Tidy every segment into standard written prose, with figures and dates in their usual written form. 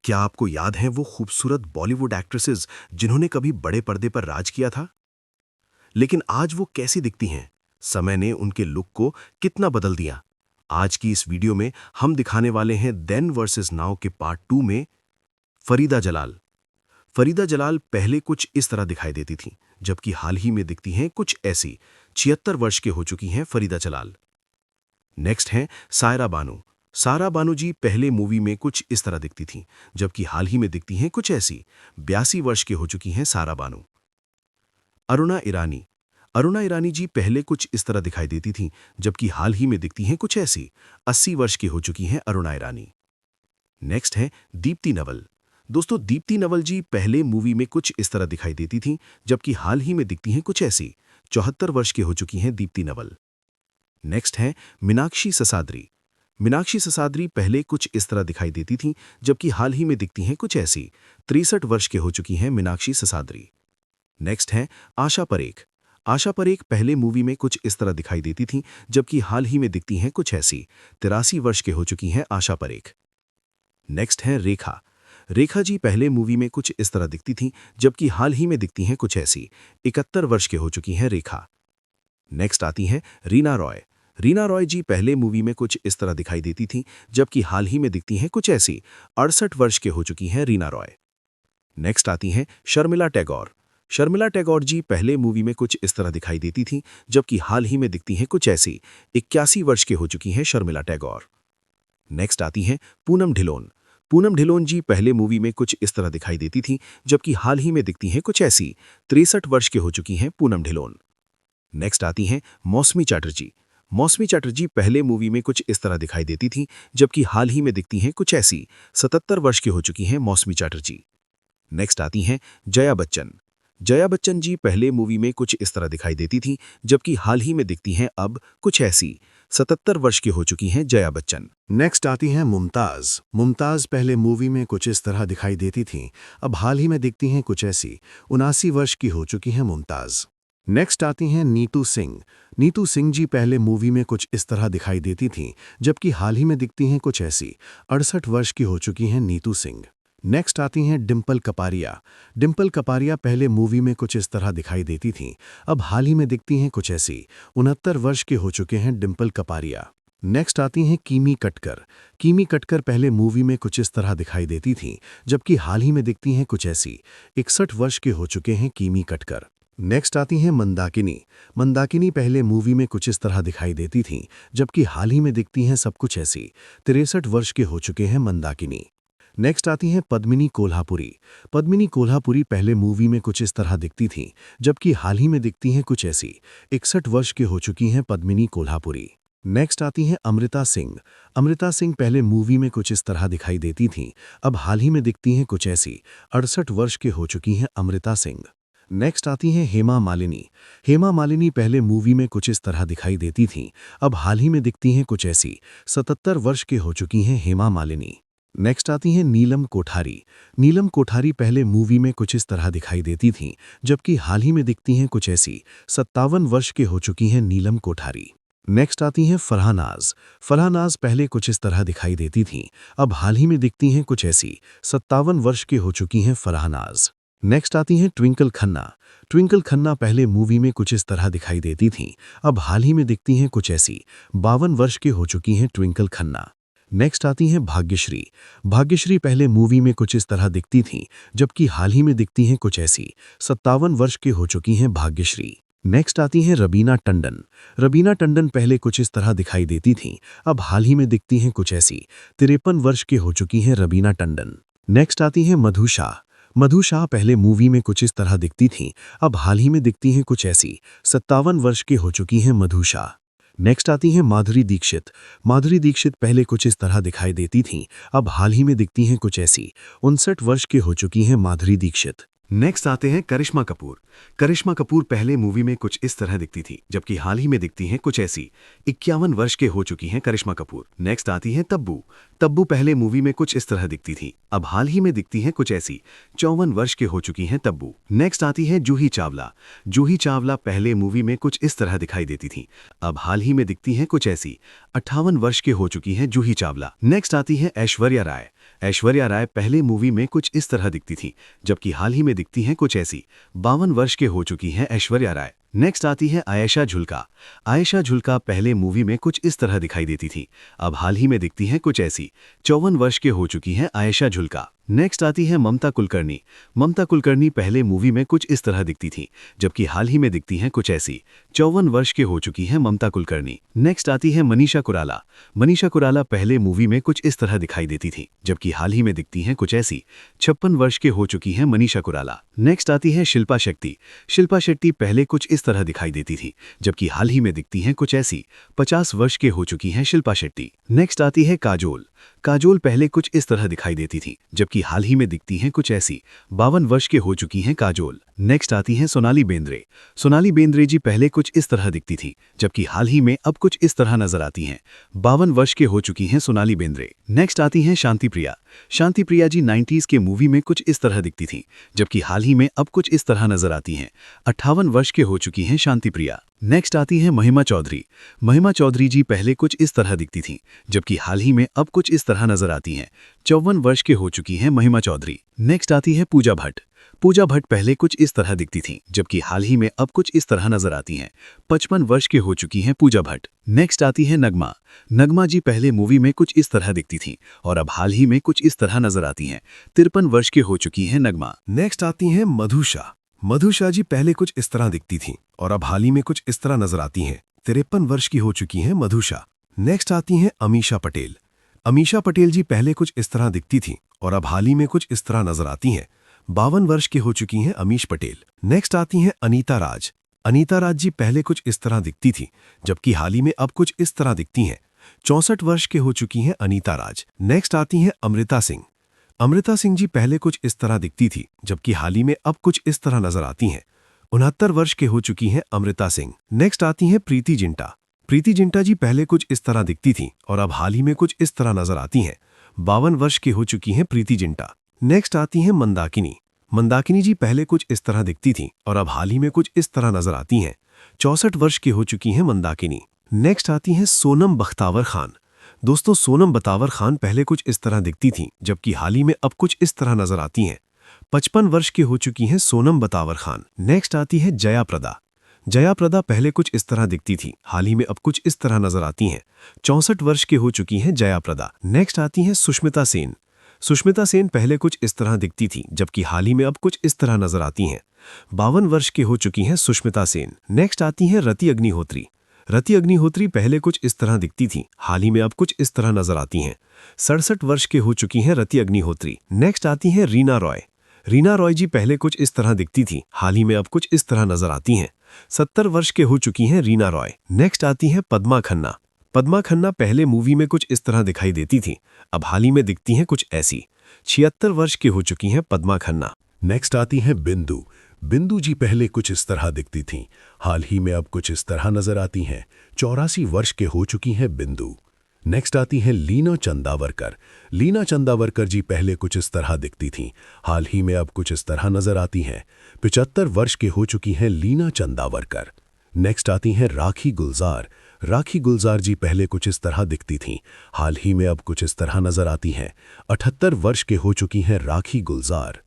क्या आपको याद हैं वो खूबसूरत बॉलीवुड एक्ट्रेसेस जिन्होंने कभी बड़े पर्दे पर राज किया था? लेकिन आज वो कैसी दिखती हैं? समय ने उनके लुक को कितना बदल दिया? आज की इस वीडियो में हम दिखाने वाले हैं देन वर्सेस नाउ के पार्ट 2 में फरीदा जलाल। फरीदा जलाल पहले कुछ इस तरह दिखाई देती थीं, जबकि हाल ही में दिखती हैं कुछ ऐसी। 76 वर्ष के हो चुकी हैं फरीदा जलाल। नेक्स्ट हैं सायरा बानो। सारा बानो जी पहले मूवी में कुछ इस तरह दिखती थीं, जबकि हाल ही में दिखती हैं कुछ ऐसी। 82 वर्ष के हो चुकी हैं सारा बानो। अरुणा ईरानी। अरुणा ईरानी जी पहले कुछ इस तरह दिखाई देती थीं, जबकि हाल ही में दिखती हैं कुछ ऐसी। 80 वर्ष की हो चुकी हैं अरुणा ईरानी। नेक्स्ट है दीप्ति नवल। दोस्तों, दीप्ति नवल जी पहले मूवी में कुछ इस तरह दिखाई देती थीं, जबकि हाल ही में दिखती हैं कुछ ऐसी। 74 वर्ष की हो चुकी हैं दीप्ति नवल। नेक्स्ट है मीनाक्षी ससाद्री। मीनाक्षी ससाद्री पहले कुछ इस तरह दिखाई देती थीं, जबकि हाल ही में दिखती हैं कुछ ऐसी। 63 वर्ष के हो चुकी हैं मीनाक्षी ससाद्री। नेक्स्ट है आशा परेख। आशा परेख पहले मूवी में कुछ इस तरह दिखाई देती थीं, जबकि हाल ही में दिखती हैं कुछ ऐसी। 83 वर्ष के हो चुकी हैं आशा परेख। नेक्स्ट है रेखा। रेखा जी पहले मूवी में कुछ इस तरह दिखती थीं, जबकि हाल ही में दिखती हैं कुछ ऐसी। 71 वर्ष के हो चुकी हैं रेखा। नेक्स्ट आती हैं रीना रॉय। रीना रॉय जी पहले मूवी में कुछ इस तरह दिखाई देती थीं, जबकि हाल ही में दिखती हैं कुछ ऐसी। 68 वर्ष के हो चुकी हैं रीना रॉय। नेक्स्ट आती हैं शर्मिला टैगोर। शर्मिला टैगोर जी पहले मूवी में कुछ इस तरह दिखाई देती थीं, जबकि हाल ही में दिखती हैं कुछ ऐसी। 81 वर्ष के हो चुकी हैं शर्मिला टैगोर। नेक्स्ट आती हैं पूनम ढिलोन। पूनम ढिलोन जी पहले मूवी में कुछ इस तरह दिखाई देती थीं, जबकि हाल ही में दिखती हैं कुछ ऐसी। 63 वर्ष के हो चुकी हैं पूनम ढिलोन। नेक्स्ट आती हैं मौसमी चटर्जी। मौसमी चटर्जी पहले मूवी में कुछ इस तरह दिखाई देती थीं, जबकि हाल ही में दिखती हैं कुछ ऐसी। 77 वर्ष की हो चुकी हैं मौसमी चटर्जी। नेक्स्ट आती हैं जया बच्चन। जया बच्चन जी पहले मूवी में कुछ इस तरह दिखाई देती थीं, जबकि हाल ही में दिखती हैं अब कुछ ऐसी। 77 वर्ष की हो चुकी हैं जया बच्चन। नेक्स्ट आती हैं मुमताज़। मुमताज़ पहले मूवी में कुछ इस तरह दिखाई देती थीं, अब हाल ही में दिखती हैं कुछ ऐसी। 79 वर्ष की हो चुकी हैं मुमताज़। नेक्स्ट आती हैं नीतू सिंह। नीतू सिंह जी पहले मूवी में कुछ इस तरह दिखाई देती थीं, जबकि हाल ही में दिखती हैं कुछ ऐसी। 68 वर्ष की हो चुकी हैं नीतू सिंह। नेक्स्ट आती हैं डिम्पल कपारिया। डिम्पल कपारिया पहले मूवी में कुछ इस तरह दिखाई देती थीं, अब हाल ही में दिखती हैं कुछ ऐसी। 69 वर्ष के हो चुके हैं डिम्पल कपारिया। नेक्स्ट आती हैं कीमी कटकर। कीमी कटकर पहले मूवी में कुछ इस तरह दिखाई देती थीं, जबकि हाल ही में दिखती हैं कुछ ऐसी। 61 वर्ष के हो चुके हैं कीमी कटकर। नेक्स्ट आती हैं मंदाकिनी। मंदाकिनी पहले मूवी में कुछ इस तरह दिखाई देती थीं, जबकि हाल ही में दिखती हैं सब कुछ ऐसी। 63 वर्ष के हो चुके हैं मंदाकिनी। नेक्स्ट आती हैं पद्मिनी कोल्हापुरी। पद्मिनी कोल्हापुरी पहले मूवी में कुछ इस तरह दिखती थीं, जबकि हाल ही में दिखती हैं कुछ ऐसी। 61 वर्ष के हो चुकी हैं पद्मिनी कोल्हापुरी। नेक्स्ट आती हैं अमृता सिंह। अमृता सिंह पहले मूवी में कुछ इस तरह दिखाई देती थीं, अब हाल ही में दिखती हैं कुछ ऐसी। 68 वर्ष के हो चुकी हैं अमृता सिंह। नेक्स्ट आती हैं हेमा मालिनी। हेमा मालिनी पहले मूवी में कुछ इस तरह दिखाई देती थीं, अब हाल ही में दिखती हैं कुछ ऐसी। 77 वर्ष के हो चुकी हैं हेमा मालिनी। नेक्स्ट आती हैं नीलम कोठारी। नीलम कोठारी पहले मूवी में कुछ इस तरह दिखाई देती थीं, जबकि हाल ही में दिखती हैं कुछ ऐसी। 57 वर्ष के हो चुकी हैं नीलम कोठारी। नेक्स्ट आती हैं फरहानाज। फरहानाज पहले कुछ इस तरह दिखाई देती थीं, अब हाल ही में दिखती हैं कुछ ऐसी। 57 वर्ष के हो चुकी हैं फरहानाज। नेक्स्ट आती हैं ट्विंकल खन्ना। ट्विंकल खन्ना पहले मूवी में कुछ इस तरह दिखाई देती थीं, अब हाल ही में दिखती हैं कुछ ऐसी। 52 वर्ष के हो चुकी हैं ट्विंकल खन्ना। नेक्स्ट आती हैं भाग्यश्री। भाग्यश्री पहले मूवी में कुछ इस तरह दिखती थीं, जबकि हाल ही में दिखती हैं कुछ ऐसी। 57 वर्ष के हो चुकी हैं भाग्यश्री। नेक्स्ट आती हैं रबीना टंडन। रबीना टंडन पहले कुछ इस तरह दिखाई देती थीं, अब हाल ही में दिखती हैं कुछ ऐसी। 53 वर्ष के हो चुकी हैं रबीना टंडन। नेक्स्ट आती हैं मधु शाह। मधु शाह पहले मूवी में कुछ इस तरह दिखती थीं, अब हाल ही में दिखती हैं कुछ ऐसी। 57 वर्ष के हो चुकी हैं मधु शाह। नेक्स्ट आती हैं माधुरी दीक्षित। माधुरी दीक्षित पहले कुछ इस तरह दिखाई देती थीं, अब हाल ही में दिखती हैं कुछ ऐसी। 59 वर्ष के हो चुकी हैं माधुरी दीक्षित। नेक्स्ट आते हैं करिश्मा कपूर। करिश्मा कपूर पहले मूवी में कुछ इस तरह दिखती थी, जबकि हाल ही में दिखती हैं कुछ ऐसी। 51 वर्ष के हो चुकी हैं करिश्मा कपूर। नेक्स्ट आती हैं तब्बू। तब्बू पहले मूवी में कुछ इस तरह दिखती थी, अब हाल ही में दिखती हैं कुछ ऐसी। 54 वर्ष के हो चुकी हैं तब्बू। नेक्स्ट आती है जूही चावला। जूही चावला पहले मूवी में कुछ इस तरह दिखाई देती थी, अब हाल ही में दिखती हैं कुछ ऐसी। 58 वर्ष के हो चुकी हैं जूही चावला। नेक्स्ट आती है ऐश्वर्या राय। ऐश्वर्या राय पहले मूवी में कुछ इस तरह दिखती थी, जबकि हाल ही में दिखती हैं कुछ ऐसी। 52 वर्ष के हो चुकी हैं ऐश्वर्या राय। नेक्स्ट आती है आयशा झुल्का। आयशा झुल्का पहले मूवी में कुछ इस तरह दिखाई देती थी, अब हाल ही में दिखती हैं कुछ ऐसी। 54 वर्ष के हो चुकी हैं आयशा झुल्का। नेक्स्ट आती है ममता कुलकर्णी। ममता कुलकर्णी पहले मूवी में कुछ इस तरह दिखती थी, जबकि हाल ही में दिखती हैं कुछ ऐसी। 54 वर्ष के हो चुकी हैं ममता कुलकर्णी। नेक्स्ट आती है मनीषा कुराला। मनीषा कुराला पहले मूवी में कुछ इस तरह दिखाई देती थी, जबकि हाल ही में दिखती हैं कुछ ऐसी। 56 वर्ष के हो चुकी हैं मनीषा कुराला। नेक्स्ट आती है शिल्पा शेट्टी। शिल्पा शेट्टी पहले कुछ इस तरह दिखाई देती थी, जबकि हाल ही में दिखती हैं कुछ ऐसी। 50 वर्ष के हो चुकी हैं शिल्पा शेट्टी। नेक्स्ट आती है काजोल। काजोल पहले कुछ इस तरह दिखाई देती थी, जबकि हाल ही में दिखती हैं कुछ ऐसी। 52 वर्ष के हो चुकी हैं काजोल। नेक्स्ट आती हैं सोनाली बेंद्रे। सोनाली बेंद्रे जी पहले कुछ इस तरह दिखती थी, जबकि हाल ही में अब कुछ इस तरह नजर आती हैं। 52 वर्ष के हो चुकी हैं सोनाली बेंद्रे। नेक्स्ट आती हैं शांति प्रिया। शांति प्रिया जी 90s के मूवी में कुछ इस तरह दिखती थी, जबकि हाल ही में अब कुछ इस तरह नजर आती हैं। 58 वर्ष के हो चुकी हैं शांति प्रिया। नेक्स्ट आती है महिमा चौधरी। महिमा चौधरी जी पहले कुछ इस तरह दिखती थी, जबकि हाल ही में अब कुछ इस तरह नजर आती हैं। 54 वर्ष के हो चुकी हैं महिमा चौधरी। नेक्स्ट आती है पूजा भट्ट। पूजा भट्ट पहले कुछ इस तरह दिखती थी, जबकि हाल ही में अब कुछ इस तरह नजर आती हैं। 55 वर्ष के हो चुकी हैं पूजा भट्ट। नेक्स्ट आती है नगमा। नगमा जी पहले मूवी में कुछ इस तरह दिखती थी और अब हाल ही में कुछ इस तरह नजर आती हैं। 53 वर्ष के हो चुकी हैं नगमा। नेक्स्ट आती हैं मधुषा। मधुषा जी पहले कुछ इस तरह दिखती थीं और अब हाल ही में कुछ इस तरह नजर आती हैं। 53 वर्ष की हो चुकी हैं मधुषा। नेक्स्ट आती हैं अमीषा पटेल। अमीषा पटेल जी पहले कुछ इस तरह दिखती थीं और अब हाल ही में कुछ इस तरह नजर आती हैं। 52 वर्ष की हो चुकी हैं अमीश पटेल। नेक्स्ट आती हैं अनीता राज। अनीता राज जी पहले कुछ इस तरह दिखती थी, जबकि हाल ही में अब कुछ इस तरह दिखती हैं। 64 वर्ष के हो चुकी हैं अनीता राज। नेक्स्ट आती हैं अमृता सिंह। अमृता सिंह जी पहले कुछ इस तरह दिखती थी, जबकि हाल ही में अब कुछ इस तरह नजर आती हैं। 69 वर्ष के हो चुकी हैं अमृता सिंह। नेक्स्ट आती हैं प्रीति जिंटा। प्रीति जिंटा जी पहले कुछ इस तरह दिखती थी और अब हाल ही में कुछ इस तरह नजर आती हैं। 52 वर्ष की हो चुकी हैं प्रीति जिंटा। नेक्स्ट आती हैं मंदाकिनी। मंदाकिनी जी पहले कुछ इस तरह दिखती थी और अब हाल ही में कुछ इस तरह नजर आती हैं। 64 वर्ष की हो चुकी हैं मंदाकिनी। नेक्स्ट आती हैं सोनम बख्तावर खान। दोस्तों, सोनम बख्तावर खान पहले कुछ इस तरह दिखती थीं, जबकि हाल ही में अब कुछ इस तरह नजर आती हैं। 55 वर्ष की हो चुकी हैं सोनम बख्तावर खान। नेक्स्ट आती है जया प्रदा। जया प्रदा पहले कुछ इस तरह दिखती थी, हाल ही में अब कुछ इस तरह नजर आती हैं। 64 वर्ष की हो चुकी हैं जया प्रदा। नेक्स्ट आती हैं सुष्मिता सेन। सुष्मिता सेन पहले कुछ इस तरह दिखती थी, जबकि हाल ही में अब कुछ इस तरह नजर आती हैं। 52 वर्ष की हो चुकी हैं सुष्मिता सेन। नेक्स्ट आती हैं रति अग्निहोत्री। रति अग्निहोत्री पहले कुछ इस तरह दिखती थी, हाल ही में अब कुछ इस तरह नजर आती हैं। 67 वर्ष के हो चुकी हैं रति अग्निहोत्री। नेक्स्ट आती हैं रीना रॉय। रीना रॉय जी पहले कुछ इस तरह दिखती थी, हाल ही में अब कुछ इस तरह नजर आती हैं। 70 वर्ष के हो चुकी हैं रीना रॉय। नेक्स्ट आती हैं पद्मा खन्ना। पद्मा खन्ना पहले मूवी में कुछ इस तरह दिखाई देती थी, अब हाल ही में दिखती हैं कुछ ऐसी। 76 वर्ष की हो चुकी हैं पद्मा खन्ना। नेक्स्ट आती हैं बिंदु। बिंदु जी पहले कुछ इस तरह दिखती थीं, हाल ही में अब कुछ इस तरह नजर आती हैं। 84 वर्ष के हो चुकी हैं बिंदु। नेक्स्ट आती हैं लीना चंदावरकर। लीना चंदावरकर जी पहले कुछ इस तरह दिखती थीं, हाल ही में अब कुछ इस तरह नजर आती हैं। 75 वर्ष के हो चुकी हैं लीना चंदावरकर। नेक्स्ट आती हैं राखी गुलजार। राखी गुलजार जी पहले कुछ इस तरह दिखती थीं, हाल ही में अब कुछ इस तरह नजर आती हैं। 78 वर्ष के हो चुकी हैं राखी गुलजार।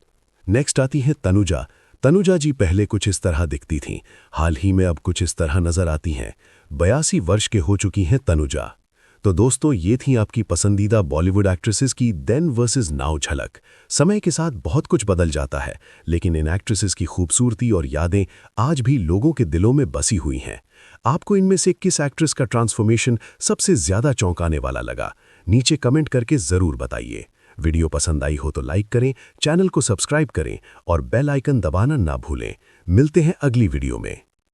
नेक्स्ट आती हैं तनुजा। तनुजा जी पहले कुछ इस तरह दिखती थीं, हाल ही में अब कुछ इस तरह नजर आती हैं। 82 वर्ष के हो चुकी हैं तनुजा। तो दोस्तों, ये थी आपकी पसंदीदा बॉलीवुड एक्ट्रेसेस की देन वर्सेस नाउ झलक। समय के साथ बहुत कुछ बदल जाता है, लेकिन इन एक्ट्रेसेस की खूबसूरती और यादें आज भी लोगों के दिलों में बसी हुई हैं। आपको इनमें से किस एक्ट्रेस का ट्रांसफॉर्मेशन सबसे ज्यादा चौंकाने वाला लगा? नीचे कमेंट करके जरूर बताइए। वीडियो पसंद आई हो तो लाइक करें, चैनल को सब्सक्राइब करें और बेल आइकन दबाना ना भूलें। मिलते हैं अगली वीडियो में।